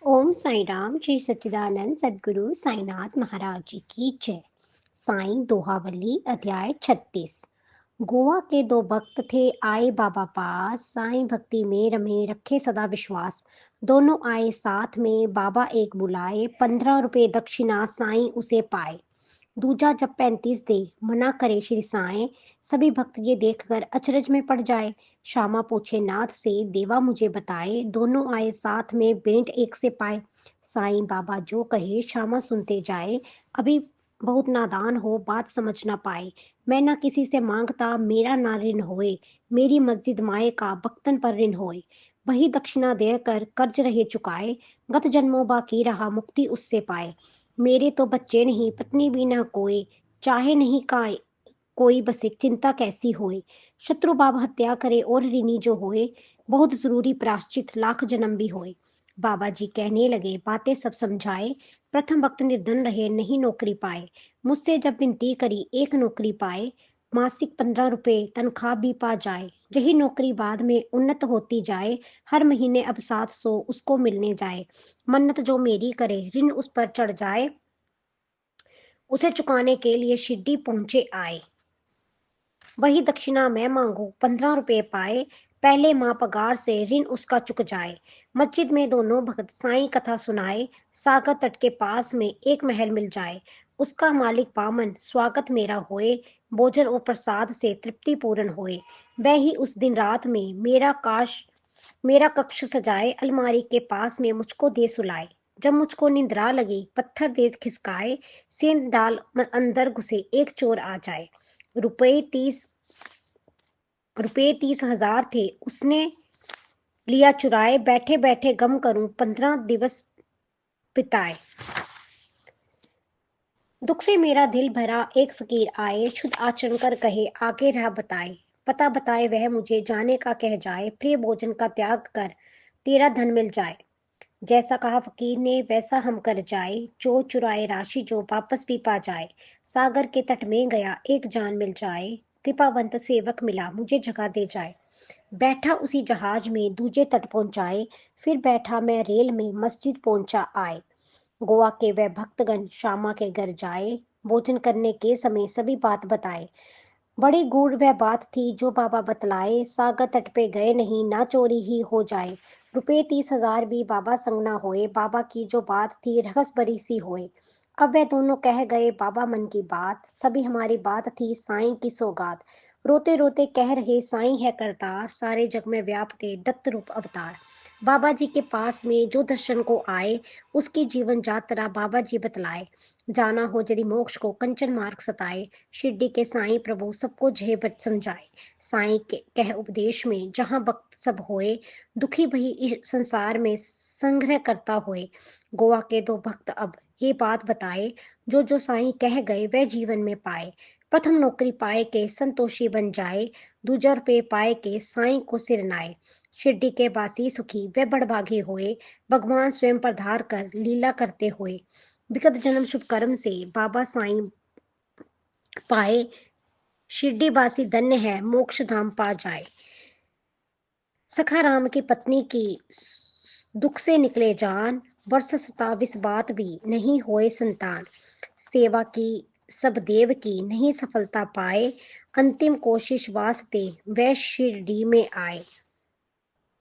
ओम साई राम श्री सच्चिदानंद सदगुरु साईनाथ महाराज जी की जय। साईं दोहावली अध्याय 36। गोवा के दो भक्त थे आए बाबा पास, साईं भक्ति में रमे रखे सदा विश्वास। दोनों आए साथ में बाबा एक बुलाए, 15 रुपए दक्षिणा साईं उसे पाए। दूजा जब 35 दे मना करे श्री साईं, सभी भक्त ये देखकर अचरज में पड़ जाए। श्यामा पूछे नाथ से, देवा मुझे बताए, दोनों आए साथ में भेंट एक से पाए। साईं बाबा जो कहे श्यामा सुनते जाए, अभी बहुत नादान हो बात समझ ना पाए। मैं ना किसी से मांगता, मेरा ना ऋण होए, मेरी मस्जिद माए का बख्तन पर ऋण होए। वही दक्षिणा देकर कर्ज रहे चुकाए, गत जन्मों बाकी रहा मुक्ति उससे पाए। मेरे तो बच्चे नहीं पत्नी भी न कोई, चाहे नहीं काय कोई बसे चिंता कैसी होए। शत्रु बाब हत्या करे और ऋणी जो होए, बहुत जरूरी प्राश्चित लाख जन्म भी होए। बाबा जी कहने लगे बातें सब समझाए, प्रथम वक्त निर्धन रहे नहीं नौकरी पाए। मुझसे जब विनती करी एक नौकरी पाए, मासिक 15 रुपए तनख्वाह भी पा जाए। यही नौकरी बाद में उन्नत होती जाए, हर महीने अब 700 उसको मिलने जाए। मन्नत जो मेरी करे ऋण उस पर चढ़ जाए, उसे चुकाने के लिए शिरडी पहुंचे आए। वही दक्षिणा मैं मांगू 15 रुपए पाए, पहले माँ पगार से ऋण उसका चुक जाए। मस्जिद में दोनों भक्त साईं कथा सुनाए, सागर तट के पास में एक महल मिल जाए। उसका मालिक पामन स्वागत मेरा होए, भोजन और प्रसाद से तृप्ति पूर्ण होए। वह ही उस दिन रात में मेरा कक्ष सजाए, अलमारी के पास में मुझको दे सुलाए। जब मुझको निंद्रा लगी पत्थर दे खिसकाए, सेंध डाल अंदर घुसे एक चोर आ जाए। रुपए 30,000 थे उसने लिया चुराए, बैठे बैठे गम करूं 15 दिवस बिताए। दुख से मेरा दिल भरा एक फकीर आए, शुद्ध आचरण कर कहे आगे राह बताए। पता बताए वह मुझे जाने का कह जाए, प्रिय भोजन का त्याग कर तेरा धन मिल जाए। जैसा कहा फकीर ने वैसा हम कर जाए, जो चुराए राशि जो वापस भी पा जाए। सागर के तट में गया एक जान मिल जाए, कृपावंत सेवक मिला मुझे जगह दे जाए। बैठा उसी जहाज में दूजे तट पहुंचाए, फिर बैठा मैं रेल में मस्जिद पहुंचा आए। गोवा के वह भक्तगण श्यामा के घर जाए, भोजन करने के समय सभी बात बताए। बड़ी गूढ़ वह बात थी जो बाबा बतलाए, सागर तट पे गए नहीं ना चोरी ही हो जाए। रुपए 30,000 भी बाबा संग ना होए, बाबा की जो बात थी रहस भरी सी होए। अब वह दोनों कह गए बाबा मन की बात, सभी हमारी बात थी साईं की सौगात। रोते रोते कह रहे साईं है करतार, सारे जग में व्यापते दत्त रूप अवतार। बाबा जी के पास में जो दर्शन को आए, उसकी जीवन यात्रा बाबा जी बतलाए। जाना हो यदि मोक्ष को कंचन मार्ग सताए, शिरडी के साईं प्रभु सबको जय बच समझाए। साईं के कह उपदेश में जहां भक्त सब होए, दुखी भई इस संसार में संग्रह करता होए। गोवा के दो भक्त अब ये बात बताए, जो जो साईं कह गए वह जीवन में पाए। प्रथम नौकरी पाए के संतोषी बन जाए, दूजा रुपये पाए के साईं को सिर नाए। शिरडी के बासी सुखी वे बड़भागे होए, भगवान स्वयं पधार कर लीला करते हुए। विगत जन्म शुभ कर्म से बाबा साईं पाए, शिरडी बासी धन्य है मोक्ष धाम पा जाए। सखा राम की पत्नी की दुख से निकले जान, वर्ष 27 बात भी नहीं होए संतान। सेवा की सब देव की नहीं सफलता पाए, अंतिम कोशिश वास्ते वह शिरडी में आए।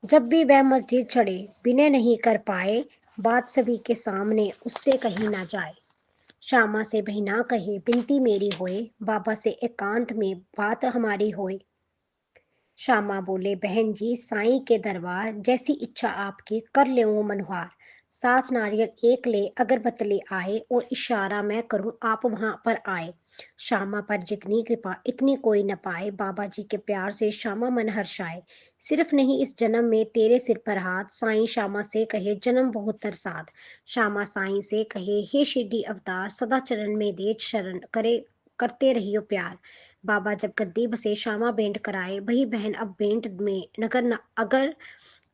जब भी वह मस्जिद चढ़े विनय नहीं कर पाए, बात सभी के सामने उससे कही ना जाए। श्यामा से भी ना कहे बिनती मेरी होए, बाबा से एकांत में बात हमारी होए। श्यामा बोले बहन जी साईं के दरबार, जैसी इच्छा आपकी कर ले मनोहार। 7 नारियल एक ले अगरबत्त ले आए, और इशारा मैं करूं आप वहां पर आए। श्यामा पर जितनी कृपा इतनी कोई न पाए, बाबा जी के प्यार से श्यामा मन हर्षाए। सिर्फ नहीं इस जन्म में तेरे सिर पर हाथ, साईं श्यामा से कहे जन्म बहुत तरसाद। श्यामा साईं से कहे हे शिरडी अवतार, सदा चरण में दे शरण करे करते रहियो प्यार। बाबा जब गद्दी बसे श्यामा भेंट कराए, वही बहन अब भेंट में अगर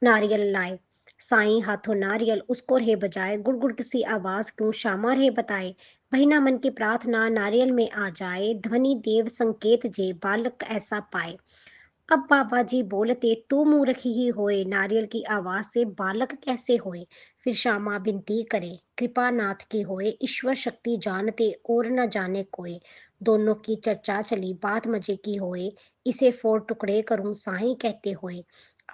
नारियल लाए। साईं हाथों नारियल उसको रहे बजाए, गुड़ गुड़ सी आवाज क्यों श्यामा रहे बताए। बहिना मन की प्रार्थना नारियल में आ जाए, ध्वनि देव संकेत जे बालक ऐसा पाए। अब बाबा जी बोलते, तू मूर्ख ही होए, नारियल की आवाज से बालक कैसे होए। फिर श्यामा विनती करे, कृपा नाथ की होए, ईश्वर शक्ति जानते और न जाने कोई। दोनों की चर्चा चली, बात मजे की होए, इसे फोड़ टुकड़े करूं साईं कहते होए।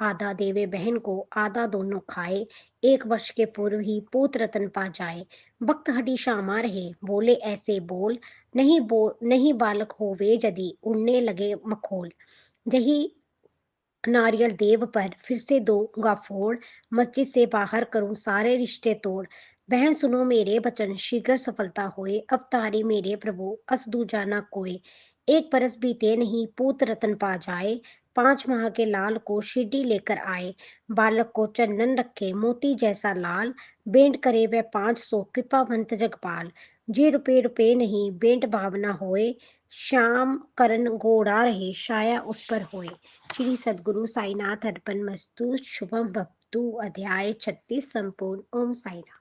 आधा देवे बहन को, आधा दोनों खाए, 1 वर्ष के पूर्व ही पूत रतन पा जाए। भक्त हटी श्यामा रहे, बोले ऐसे बोल, नहीं बालक होवे यदि, उड़ने लगे मखोल। यही नारियल देव पर फिर से दूंगा फोड़, मस्जिद से बाहर करूं सारे रिश्ते तोड़। बहन सुनो मेरे वचन, शीघ्र सफलता होए, अवतारी मेरे प्रभु अस दूजा न कोई। 1 बरस बीते नहीं, पूत रतन पा जाए, 5 माह के लाल को शिरडी लेकर आए। बालक को चंदन रखे मोती जैसा लाल, बेंट करे वह 500 कृपावंत जगपाल। जे रुपए रुपए नहीं बेंट भावना होए, श्याम करण गोड़ा रहे छाया उस पर होए। श्री सद्गुरु साईनाथ अर्पण मस्तु। शुभम भवतु। अध्याय 36 संपूर्ण। ओम साईनाथ।